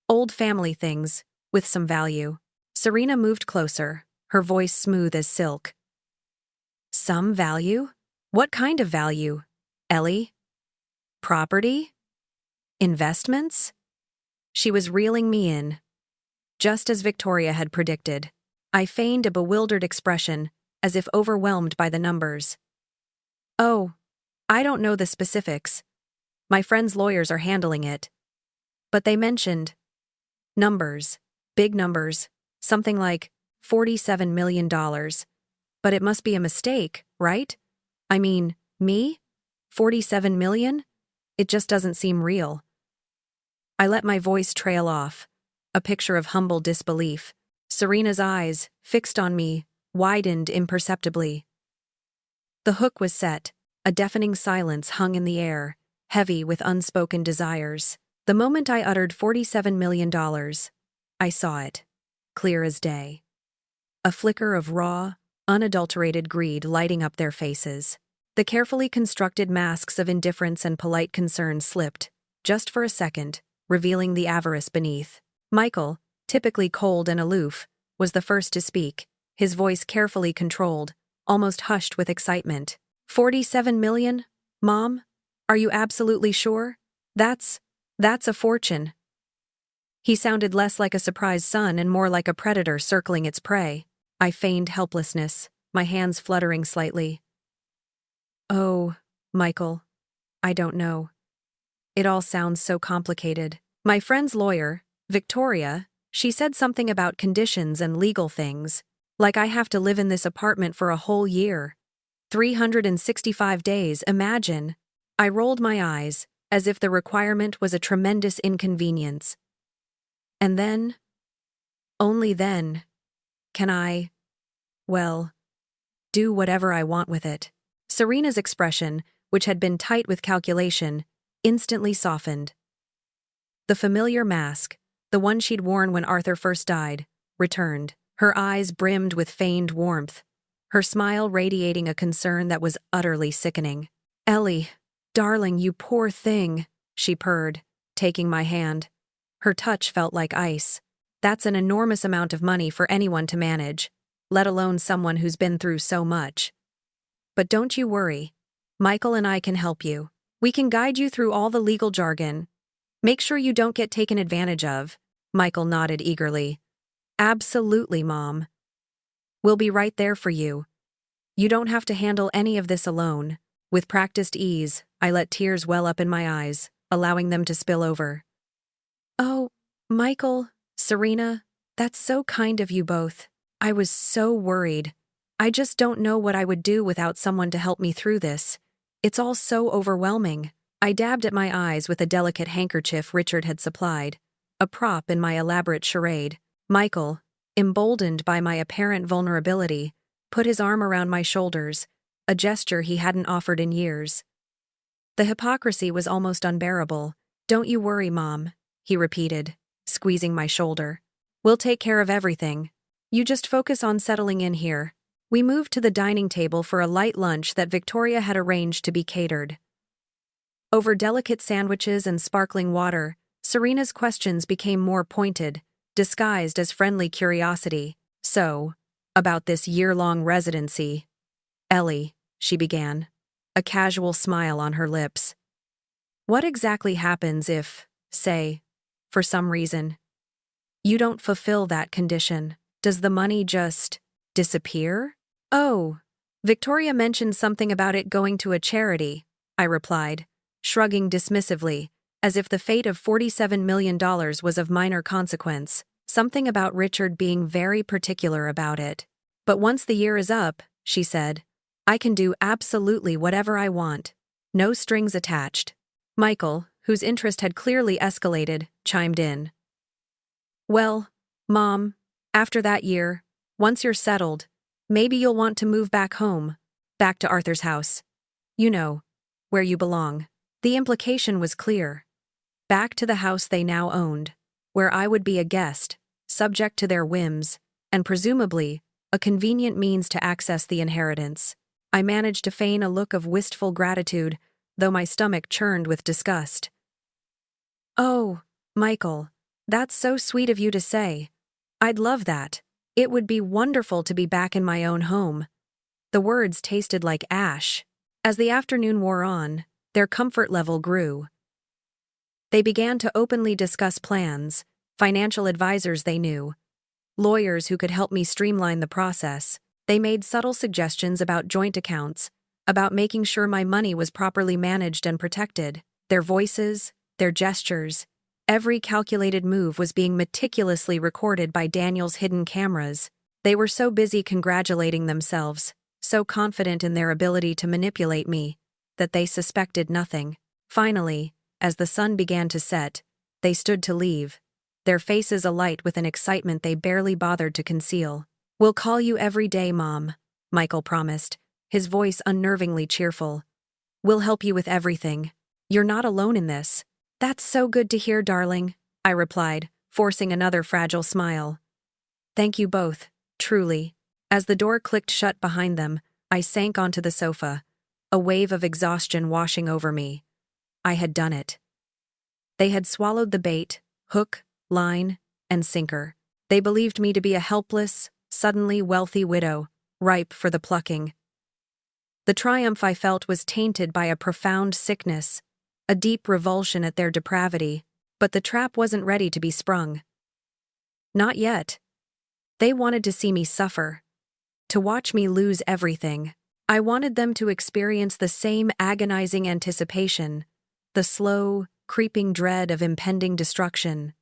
S1: Old family things, with some value. Serena moved closer, her voice smooth as silk. Some value? What kind of value? Ellie? Property? Investments? She was reeling me in. Just as Victoria had predicted. I feigned a bewildered expression, as if overwhelmed by the numbers. Oh, I don't know the specifics. My friend's lawyers are handling it. But they mentioned numbers, big numbers, something like $47 million. But it must be a mistake, right? I mean, me? 47 million? It just doesn't seem real. I let my voice trail off, a picture of humble disbelief. Serena's eyes, fixed on me, widened imperceptibly. The hook was set. A deafening silence hung in the air, heavy with unspoken desires. The moment I uttered $47 million, I saw it, clear as day. A flicker of raw, unadulterated greed lighting up their faces. The carefully constructed masks of indifference and polite concern slipped, just for a second, revealing the avarice beneath. Michael, typically cold and aloof, was the first to speak, his voice carefully controlled, almost hushed with excitement. 47 million? Mom? Are you absolutely sure? That's a fortune. He sounded less like a surprised son and more like a predator circling its prey. I feigned helplessness, my hands fluttering slightly. Oh, Michael, I don't know. It all sounds so complicated. My friend's lawyer, Victoria, she said something about conditions and legal things, like I have to live in this apartment for a whole year. 365 days, imagine. I rolled my eyes, as if the requirement was a tremendous inconvenience. And then, only then, can I, well, do whatever I want with it. Serena's expression, which had been tight with calculation, instantly softened. The familiar mask, the one she'd worn when Arthur first died, returned. Her eyes brimmed with feigned warmth, her smile radiating a concern that was utterly sickening. Ellie, darling, you poor thing, she purred, taking my hand. Her touch felt like ice. That's an enormous amount of money for anyone to manage, let alone someone who's been through so much. But don't you worry. Michael and I can help you. We can guide you through all the legal jargon. Make sure you don't get taken advantage of. Michael nodded eagerly. Absolutely, Mom. We'll be right there for you. You don't have to handle any of this alone. With practiced ease, I let tears well up in my eyes, allowing them to spill over. Oh, Michael, Serena, that's so kind of you both. I was so worried. I just don't know what I would do without someone to help me through this. It's all so overwhelming. I dabbed at my eyes with a delicate handkerchief Richard had supplied, a prop in my elaborate charade. Michael, emboldened by my apparent vulnerability, put his arm around my shoulders, a gesture he hadn't offered in years. The hypocrisy was almost unbearable. Don't you worry, Mom, he repeated, squeezing my shoulder. We'll take care of everything. You just focus on settling in here. We moved to the dining table for a light lunch that Victoria had arranged to be catered. Over delicate sandwiches and sparkling water, Serena's questions became more pointed, disguised as friendly curiosity. So, about this year-long residency. Ellie, she began, a casual smile on her lips. What exactly happens if, say, for some reason, you don't fulfill that condition? Does the money just disappear? Oh, Victoria mentioned something about it going to a charity, I replied, shrugging dismissively, as if the fate of $47 million was of minor consequence, something about Richard being very particular about it. But once the year is up, she said, I can do absolutely whatever I want. No strings attached. Michael, whose interest had clearly escalated, chimed in. Well, Mom, after that year, once you're settled, maybe you'll want to move back home, back to Arthur's house. You know, where you belong. The implication was clear. Back to the house they now owned, where I would be a guest, subject to their whims, and presumably, a convenient means to access the inheritance. I managed to feign a look of wistful gratitude, though my stomach churned with disgust. "Oh, Michael, that's so sweet of you to say. I'd love that. It would be wonderful to be back in my own home." The words tasted like ash. As the afternoon wore on, their comfort level grew. They began to openly discuss plans, financial advisors they knew, lawyers who could help me streamline the process. They made subtle suggestions about joint accounts, about making sure my money was properly managed and protected. Their voices, their gestures, every calculated move was being meticulously recorded by Daniel's hidden cameras. They were so busy congratulating themselves, so confident in their ability to manipulate me, that they suspected nothing. Finally, as the sun began to set, they stood to leave, their faces alight with an excitement they barely bothered to conceal. "We'll call you every day, Mom," Michael promised, his voice unnervingly cheerful. "We'll help you with everything. You're not alone in this." "That's so good to hear, darling," I replied, forcing another fragile smile. "Thank you both, truly." As the door clicked shut behind them, I sank onto the sofa, a wave of exhaustion washing over me. I had done it. They had swallowed the bait, hook, line, and sinker. They believed me to be a helpless, suddenly wealthy widow, ripe for the plucking. The triumph I felt was tainted by a profound sickness, a deep revulsion at their depravity, but the trap wasn't ready to be sprung. Not yet. They wanted to see me suffer, to watch me lose everything. I wanted them to experience the same agonizing anticipation, the slow, creeping dread of impending destruction.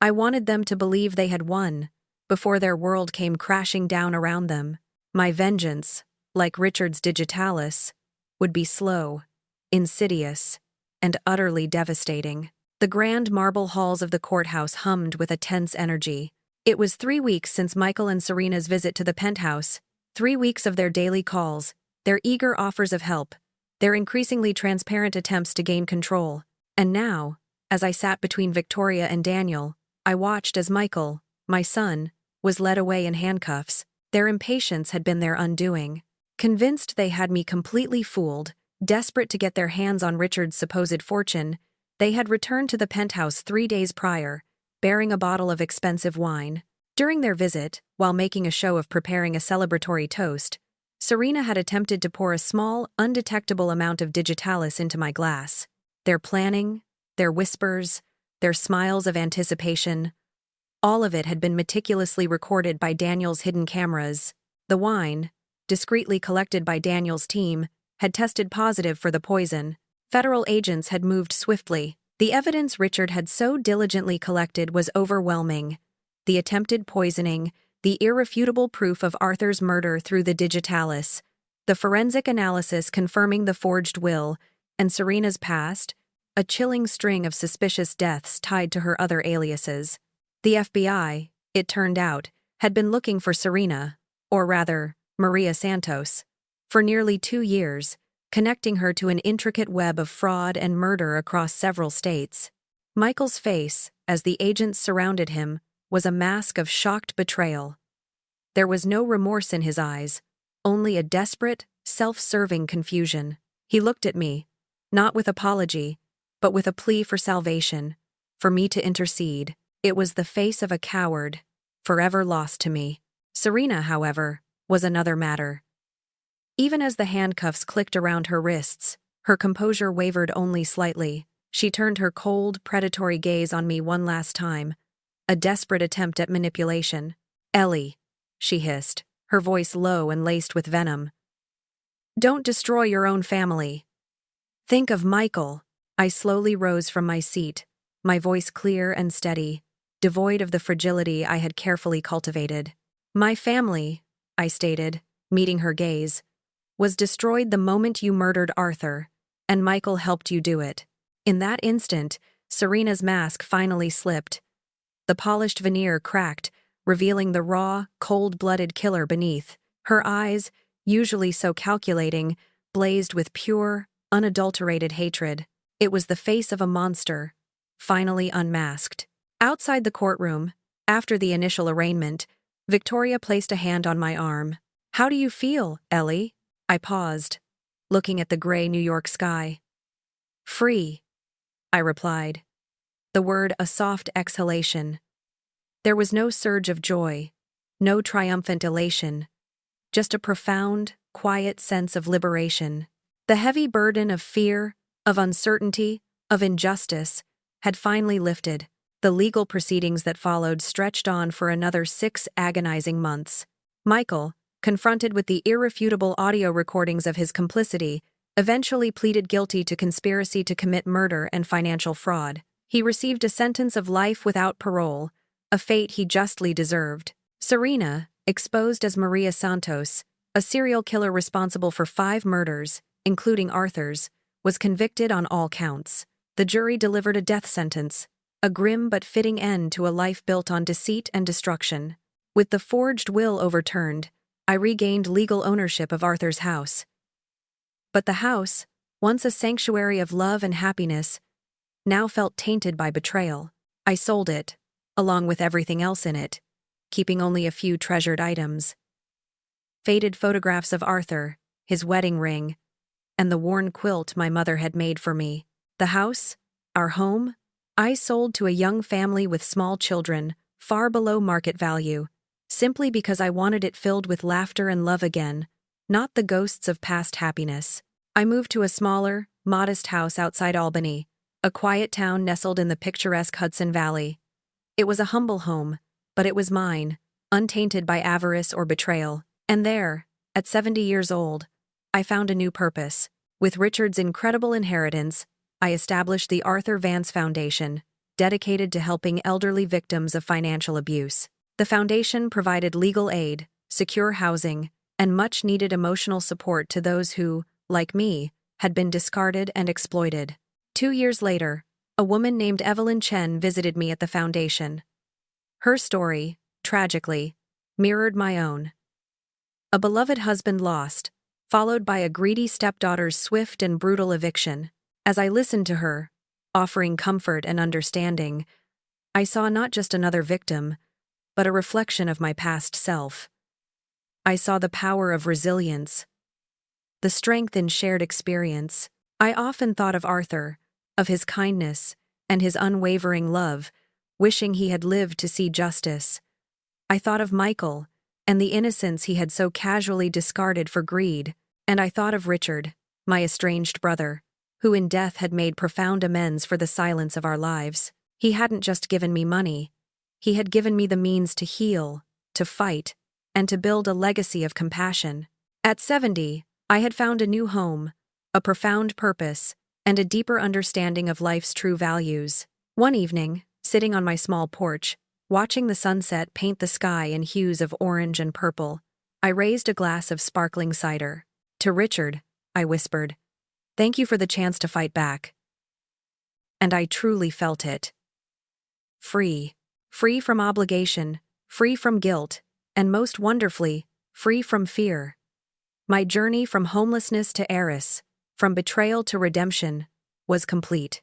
S1: I wanted them to believe they had won, before their world came crashing down around them. My vengeance, like Richard's digitalis, would be slow, insidious, and utterly devastating. The grand marble halls of the courthouse hummed with a tense energy. It was 3 weeks since Michael and Serena's visit to the penthouse, 3 weeks of their daily calls, their eager offers of help, their increasingly transparent attempts to gain control. And now, as I sat between Victoria and Daniel, I watched as Michael, my son, was led away in handcuffs. Their impatience had been their undoing. Convinced they had me completely fooled, desperate to get their hands on Richard's supposed fortune, they had returned to the penthouse 3 days prior, bearing a bottle of expensive wine. During their visit, while making a show of preparing a celebratory toast, Serena had attempted to pour a small, undetectable amount of digitalis into my glass. Their planning, their whispers, their smiles of anticipation, all of it had been meticulously recorded by Daniel's hidden cameras. The wine, discreetly collected by Daniel's team, had tested positive for the poison. Federal agents had moved swiftly. The evidence Richard had so diligently collected was overwhelming. The attempted poisoning, the irrefutable proof of Arthur's murder through the digitalis, the forensic analysis confirming the forged will, and Serena's past, a chilling string of suspicious deaths tied to her other aliases. The FBI, it turned out, had been looking for Serena, or rather, Maria Santos, for nearly 2 years, connecting her to an intricate web of fraud and murder across several states. Michael's face, as the agents surrounded him, was a mask of shocked betrayal. There was no remorse in his eyes, only a desperate, self-serving confusion. He looked at me, not with apology, but with a plea for salvation, for me to intercede. It was the face of a coward, forever lost to me. Serena, however, was another matter. Even as the handcuffs clicked around her wrists, her composure wavered only slightly. She turned her cold, predatory gaze on me one last time, a desperate attempt at manipulation. "Ellie," she hissed, her voice low and laced with venom. "Don't destroy your own family. Think of Michael." I slowly rose from my seat, my voice clear and steady, devoid of the fragility I had carefully cultivated. "My family," I stated, meeting her gaze, "was destroyed the moment you murdered Arthur, and Michael helped you do it." In that instant, Serena's mask finally slipped. The polished veneer cracked, revealing the raw, cold-blooded killer beneath. Her eyes, usually so calculating, blazed with pure, unadulterated hatred. It was the face of a monster, finally unmasked. Outside the courtroom, After the initial arraignment, Victoria placed a hand on my arm. "How do you feel, Ellie?" I paused, looking at the gray New York sky. "Free," I replied, the word a soft exhalation. There was no surge of joy, no triumphant elation, just a profound, quiet sense of liberation. The heavy burden of fear, of uncertainty, of injustice had finally lifted. The legal proceedings that followed stretched on for another 6 agonizing months. Michael, confronted with the irrefutable audio recordings of his complicity, eventually pleaded guilty to conspiracy to commit murder and financial fraud. He received a sentence of life without parole, a fate he justly deserved. Serena, exposed as Maria Santos, a serial killer responsible for 5 murders, including Arthur's, was convicted on all counts. The jury delivered a death sentence, a grim but fitting end to a life built on deceit and destruction. With the forged will overturned, I regained legal ownership of Arthur's house. But the house, once a sanctuary of love and happiness, now felt tainted by betrayal. I sold it, along with everything else in it, keeping only a few treasured items. Faded photographs of Arthur, his wedding ring, and the worn quilt my mother had made for me. The house, our home, I sold to a young family with small children, far below market value, simply because I wanted it filled with laughter and love again, not the ghosts of past happiness. I moved to a smaller, modest house outside Albany, a quiet town nestled in the picturesque Hudson Valley. It was a humble home, but it was mine, untainted by avarice or betrayal. And there, at 70 years old, I found a new purpose. With Richard's incredible inheritance, I established the Arthur Vance Foundation, dedicated to helping elderly victims of financial abuse. The foundation provided legal aid, secure housing, and much-needed emotional support to those who, like me, had been discarded and exploited. 2 years later, a woman named Evelyn Chen visited me at the foundation. Her story, tragically, mirrored my own. A beloved husband lost, followed by a greedy stepdaughter's swift and brutal eviction. As I listened to her, offering comfort and understanding, I saw not just another victim, but a reflection of my past self. I saw the power of resilience, the strength in shared experience. I often thought of Arthur, of his kindness and his unwavering love, wishing he had lived to see justice. I thought of Michael and the innocence he had so casually discarded for greed, and I thought of Richard, my estranged brother, who in death had made profound amends for the silence of our lives. He hadn't just given me money, he had given me the means to heal, to fight, and to build a legacy of compassion. At 70, I had found a new home, a profound purpose, and a deeper understanding of life's true values. One evening, sitting on my small porch, watching the sunset paint the sky in hues of orange and purple, I raised a glass of sparkling cider. To Richard, I whispered, "Thank you for the chance to fight back." And I truly felt it. Free. Free from obligation, free from guilt, and most wonderfully, free from fear. My journey from homelessness to heiress, from betrayal to redemption, was complete.